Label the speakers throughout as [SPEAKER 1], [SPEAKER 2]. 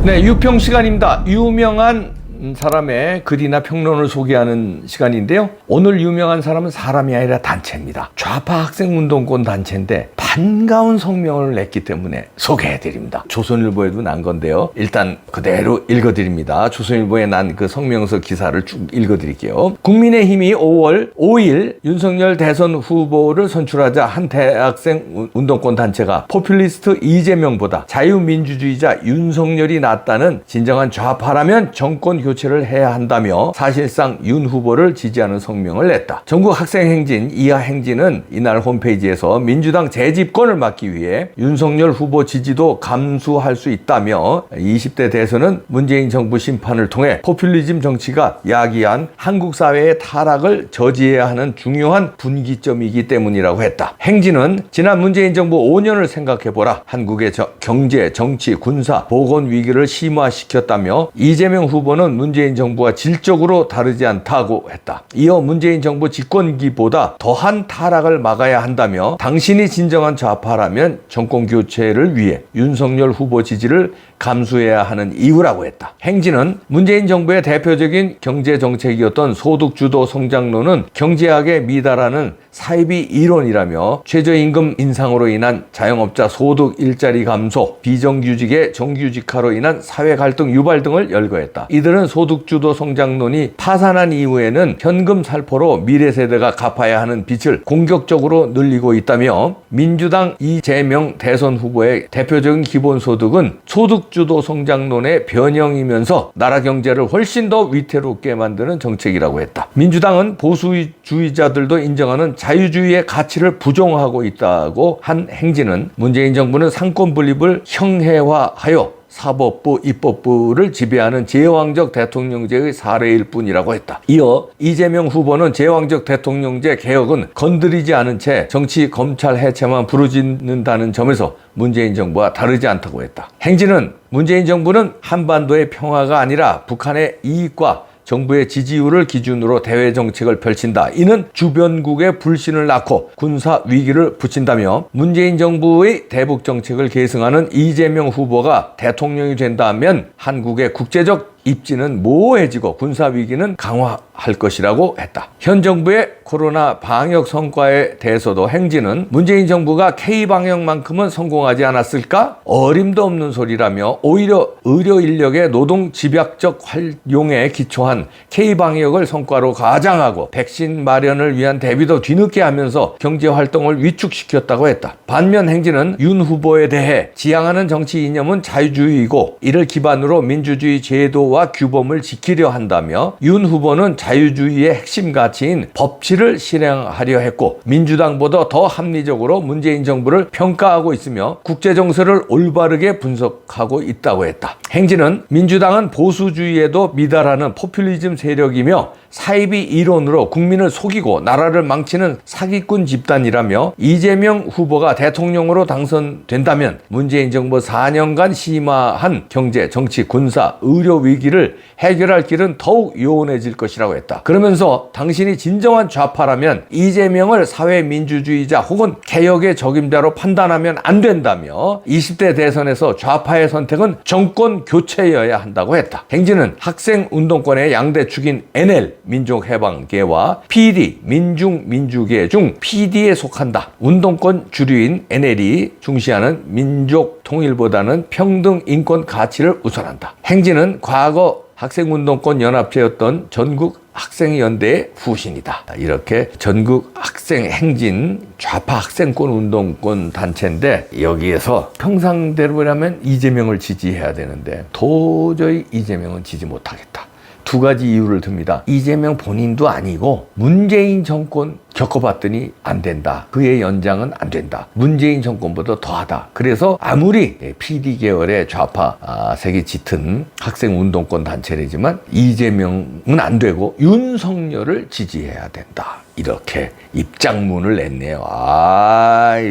[SPEAKER 1] 네, 유평 시간입니다. 유명한 사람의 글이나 평론을 소개하는 시간인데요. 오늘 유명한 사람은 사람이 아니라 단체입니다. 좌파 학생운동권 단체인데 반가운 성명을 냈기 때문에 소개해드립니다. 조선일보에도 난 건데요. 일단 그대로 읽어드립니다. 조선일보에 난 그 성명서 기사를 쭉 읽어드릴게요. 국민의힘이 5월 5일 윤석열 대선 후보를 선출하자 한 대학생 운동권 단체가 포퓰리스트 이재명보다 자유민주주의자 윤석열이 낫다는 진정한 좌파라면 정권 교체를 해야 한다며 사실상 윤 후보를 지지하는 성명을 냈다. 전국 학생행진 이하행진은 이날 홈페이지에서 민주당 재집권을 막기 위해 윤석열 후보 지지도 감수할 수 있다며 20대 대선은 문재인 정부 심판을 통해 포퓰리즘 정치가 야기한 한국 사회의 타락을 저지해야 하는 중요한 분기점이기 때문이라고 했다. 행진은 지난 문재인 정부 5년을 생각해보라. 한국의 경제, 정치, 군사, 보건 위기를 심화시켰다며 이재명 후보는 문재인 정부와 질적으로 다르지 않다고 했다. 이어 문재인 정부 집권기보다 더한 타락을 막아야 한다며 당신이 진정한 좌파라면 정권 교체를 위해 윤석열 후보 지지를 감수해야 하는 이유라고 했다. 행진은 문재인 정부의 대표적인 경제 정책이었던 소득주도 성장론은 경제학에 미달하는 사이비 이론이라며 최저임금 인상으로 인한 자영업자 소득 일자리 감소, 비정규직의 정규직화로 인한 사회 갈등 유발 등을 열거했다. 이들은 소득주도 성장론이 파산한 이후에는 현금 살포로 미래 세대가 갚아야 하는 빚을 공격적으로 늘리고 있다며 민주당 이재명 대선 후보의 대표적인 기본소득은 소득주도 성장론의 변형이면서 나라 경제를 훨씬 더 위태롭게 만드는 정책이라고 했다. 민주당은 보수주의자들도 인정하는 자유주의의 가치를 부정하고 있다고 한 행진은 문재인 정부는 상권 분립을 형해화하여 사법부, 입법부를 지배하는 제왕적 대통령제의 사례일 뿐이라고 했다. 이어 이재명 후보는 제왕적 대통령제 개혁은 건드리지 않은 채 정치 검찰 해체만 부르짖는다는 점에서 문재인 정부와 다르지 않다고 했다. 행진은 문재인 정부는 한반도의 평화가 아니라 북한의 이익과 정부의 지지율을 기준으로 대외 정책을 펼친다. 이는 주변국의 불신을 낳고 군사 위기를 붙인다며 문재인 정부의 대북 정책을 계승하는 이재명 후보가 대통령이 된다면 한국의 국제적 입지는 모호해지고 군사위기는 강화할 것이라고 했다. 현 정부의 코로나 방역 성과에 대해서도 행진은 문재인 정부가 K방역만큼은 성공하지 않았을까? 어림도 없는 소리라며 오히려 의료 인력의 노동 집약적 활용에 기초한 K방역을 성과로 가장하고 백신 마련을 위한 대비도 뒤늦게 하면서 경제활동을 위축시켰다고 했다. 반면 행진은 윤 후보에 대해 지향하는 정치 이념은 자유주의이고 이를 기반으로 민주주의 제도 와 규범을 지키려 한다며 윤 후보는 자유주의의 핵심 가치인 법치를 실행하려 했고 민주당보다 더 합리적으로 문재인 정부를 평가하고 있으며 국제정세를 올바르게 분석하고 있다고 했다. 행진은 민주당은 보수주의에도 미달하는 포퓰리즘 세력이며 사이비 이론으로 국민을 속이고 나라를 망치는 사기꾼 집단이라며 이재명 후보가 대통령으로 당선된다면 문재인 정부 4년간 심화한 경제, 정치, 군사, 의료 위기를 해결할 길은 더욱 요원해질 것이라고 했다. 그러면서 당신이 진정한 좌파라면 이재명을 사회민주주의자 혹은 개혁의 적임자로 판단하면 안 된다며 20대 대선에서 좌파의 선택은 정권 교체여야 한다고 했다. 행진은 학생운동권의 양대 축인 NL 민족해방계와 PD 민중민주계 중 PD에 속한다. 운동권 주류인 NL이 중시하는 민족 통일보다는 평등 인권 가치를 우선한다. 행진은 과거 학생운동권 연합체였던 전국 학생연대의 후신이다. 이렇게 전국 학생행진 좌파 학생권 운동권 단체인데 여기에서 평상대로라면 이재명을 지지해야 되는데 도저히 이재명은 지지 못하겠다. 두 가지 이유를 듭니다. 이재명 본인도 아니고 문재인 정권 겪어봤더니 안 된다. 그의 연장은 안 된다. 문재인 정권보다 더하다. 그래서 아무리 PD 계열의 좌파 색이 짙은 학생운동권 단체이지만 이재명은 안 되고 윤석열을 지지해야 된다. 이렇게 입장문을 냈네요.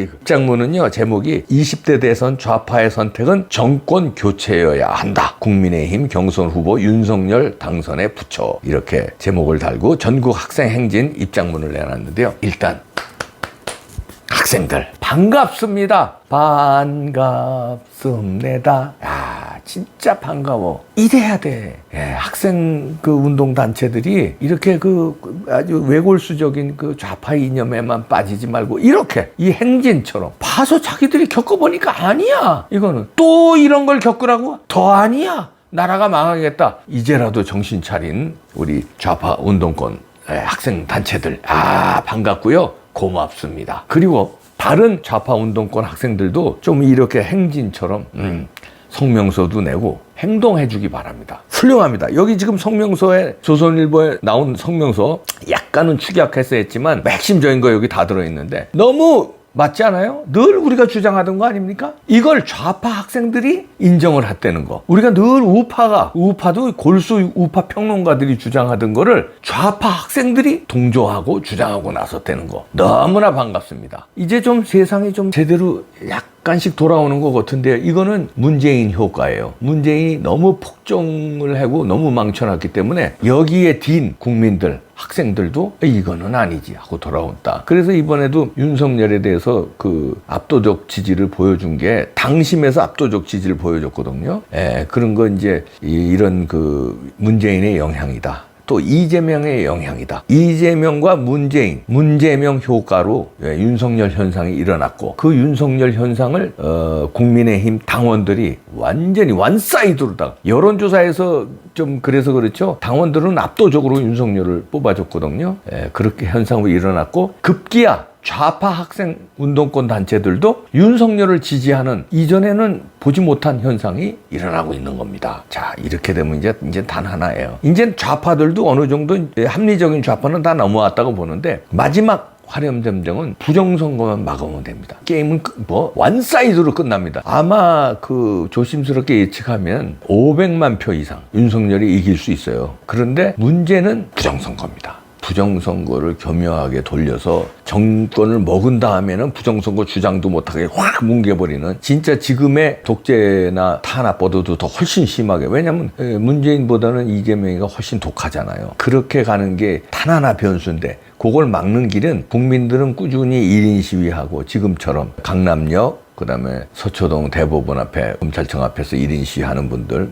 [SPEAKER 1] 입장문은요, 제목이 20대 대선 좌파의 선택은 정권 교체여야 한다. 국민의힘 경선 후보 윤석열 당선에 붙여. 이렇게 제목을 달고 전국 학생 행진 입장문을 내놨는데요. 일단 학생들 반갑습니다. 반갑습니다. 진짜 반가워. 이래야 돼. 예, 학생 그 운동단체들이 이렇게 아주 외골수적인 좌파 이념에만 빠지지 말고 이렇게 이 행진처럼 봐서 자기들이 겪어보니까 아니야. 이거는 또 이런 걸 겪으라고? 더 아니야. 나라가 망하겠다. 이제라도 정신 차린 우리 좌파 운동권 학생 단체들 반갑고요. 고맙습니다. 그리고 다른 좌파 운동권 학생들도 좀 이렇게 행진처럼 성명서도 내고 행동해 주기 바랍니다. 훌륭합니다. 여기 지금 성명서에 조선일보에 나온 성명서 약간은 축약해서 했지만 핵심적인 거 여기 다 들어있는데 너무 맞지 않아요? 늘 우리가 주장하던 거 아닙니까? 이걸 좌파 학생들이 인정을 했다는 거. 우리가 늘 우파도 골수 우파 평론가들이 주장하던 거를 좌파 학생들이 동조하고 주장하고 나섰다는 거. 너무나 반갑습니다. 이제 좀 세상이 좀 제대로 약간씩 돌아오는 것 같은데 이거는 문재인 효과예요. 문재인이 너무 폭정을 하고 너무 망쳐놨기 때문에 여기에 딘 국민들 학생들도 이거는 아니지 하고 돌아온다. 그래서 이번에도 윤석열에 대해서 압도적 지지를 보여준 게 당심에서 압도적 지지를 보여줬거든요. 그런 거 이제 이런 문재인의 영향이다. 또 이재명의 영향이다. 이재명과 문재명 효과로 윤석열 현상이 일어났고 그 윤석열 현상을 국민의힘 당원들이 완전히 원사이드로다가 여론조사에서 좀 그래서 그렇죠. 당원들은 압도적으로 윤석열을 뽑아줬거든요. 그렇게 현상이 일어났고 급기야 좌파 학생 운동권 단체들도 윤석열을 지지하는 이전에는 보지 못한 현상이 일어나고 있는 겁니다. 자, 이렇게 되면 이제 단 하나예요. 이제 좌파들도 어느 정도 합리적인 좌파는 다 넘어왔다고 보는데 마지막 화렴점정은 부정선거만 막으면 됩니다. 게임은 원사이드로 끝납니다. 아마 조심스럽게 예측하면 500만 표 이상 윤석열이 이길 수 있어요. 그런데 문제는 부정선거입니다. 부정선거를 교묘하게 돌려서 정권을 먹은 다음에는 부정선거 주장도 못하게 확 뭉개버리는 진짜 지금의 독재나 탄압보다도 더 훨씬 심하게 왜냐하면 문재인보다는 이재명이가 훨씬 독하잖아요. 그렇게 가는 게 단 하나 변수인데 그걸 막는 길은 국민들은 꾸준히 1인 시위하고 지금처럼 강남역 그다음에 서초동 대법원 앞에 검찰청 앞에서 1인 시위하는 분들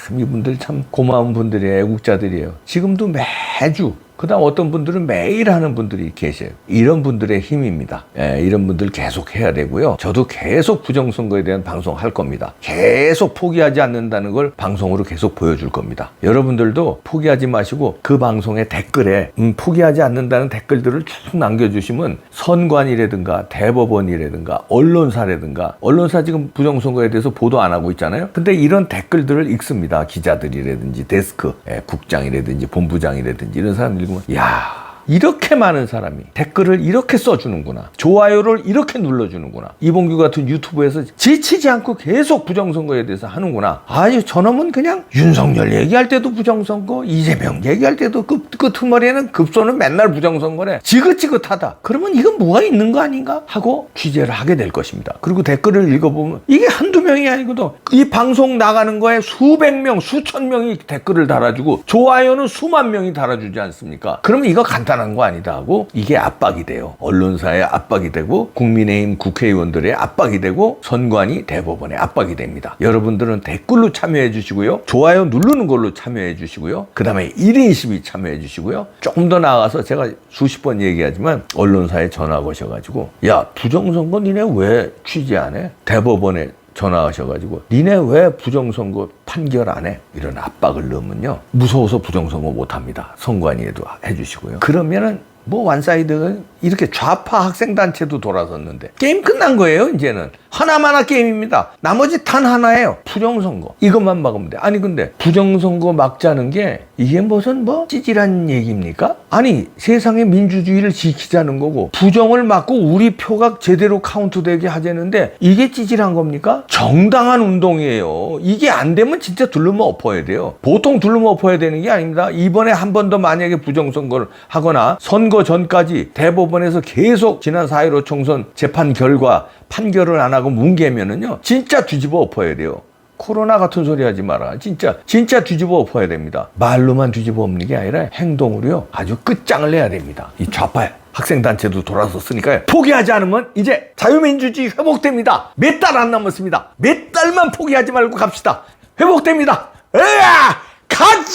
[SPEAKER 1] 참 이분들 참 고마운 분들이에요. 애국자들이에요. 지금도 매주 그다음 어떤 분들은 매일 하는 분들이 계세요. 이런 분들의 힘입니다. 이런 분들 계속 해야 되고요. 저도 계속 부정선거에 대한 방송할 겁니다. 계속 포기하지 않는다는 걸 방송으로 계속 보여줄 겁니다. 여러분들도 포기하지 마시고 그 방송의 댓글에 포기하지 않는다는 댓글들을 쭉 남겨주시면 선관이라든가 대법원이라든가 언론사라든가 언론사 지금 부정선거에 대해서 보도 안 하고 있잖아요. 근데 이런 댓글들을 읽습니다. 기자들이라든지 데스크 국장이라든지 본부장이라든지 이런 사람들 야, 이렇게 많은 사람이 댓글을 이렇게 써주는구나. 좋아요를 이렇게 눌러주는구나. 이봉규 같은 유튜브에서 지치지 않고 계속 부정선거에 대해서 하는구나. 아니, 저놈은 그냥 윤석열 얘기할 때도 부정선거, 이재명 얘기할 때도 끄트머리에는 급소는 맨날 부정선거래. 지긋지긋하다. 그러면 이건 뭐가 있는 거 아닌가? 하고 취재를 하게 될 것입니다. 그리고 댓글을 읽어보면 이게 한두 명이 아니거든. 이 방송 나가는 거에 수백 명, 수천 명이 댓글을 달아주고 좋아요는 수만 명이 달아주지 않습니까? 그러면 이거 간단한 거 아니다 하고 이게 압박이 돼요. 언론사의 압박이 되고 국민의힘 국회의원들의 압박이 되고 선관위 대법원의 압박이 됩니다. 여러분들은 댓글로 참여해 주시고요. 좋아요 누르는 걸로 참여해 주시고요. 그 다음에 1인 시위 참여해 주시고요. 조금 더 나아가서 제가 수십 번 얘기하지만 언론사에 전화 거셔가지고 야, 부정선거 니네 왜 취재 안 해? 대법원에 전화하셔가지고 니네 왜 부정선거 판결 안 해? 이런 압박을 넣으면요 무서워서 부정선거 못합니다. 선관위에도 해주시고요. 그러면은 완사이드 이렇게 좌파 학생단체도 돌아섰는데 게임 끝난 거예요. 이제는 하나마나 게임입니다. 나머지 단 하나예요. 부정선거. 이것만 막으면 돼. 아니 근데 부정선거 막자는 게 이게 무슨 찌질한 얘기입니까? 아니 세상의 민주주의를 지키자는 거고 부정을 막고 우리 표가 제대로 카운트되게 하자는데 이게 찌질한 겁니까? 정당한 운동이에요. 이게 안 되면 진짜 둘러면 엎어야 돼요. 보통 둘러면 엎어야 되는 게 아닙니다. 이번에 한 번 더 만약에 부정선거를 하거나 선거 전까지 대법원에서 계속 지난 4.15 총선 재판 결과 판결을 안 하고 뭉개면은요 진짜 뒤집어 엎어야 돼요. 코로나 같은 소리 하지 마라. 진짜 뒤집어 엎어야 됩니다. 말로만 뒤집어 엎는 게 아니라 행동으로요 아주 끝장을 내야 됩니다. 이 좌파 학생단체도 돌아섰으니까요. 포기하지 않으면 이제 자유민주주의 회복됩니다. 몇 달 안 남았습니다. 몇 달만 포기하지 말고 갑시다. 회복됩니다. 으아! 가자!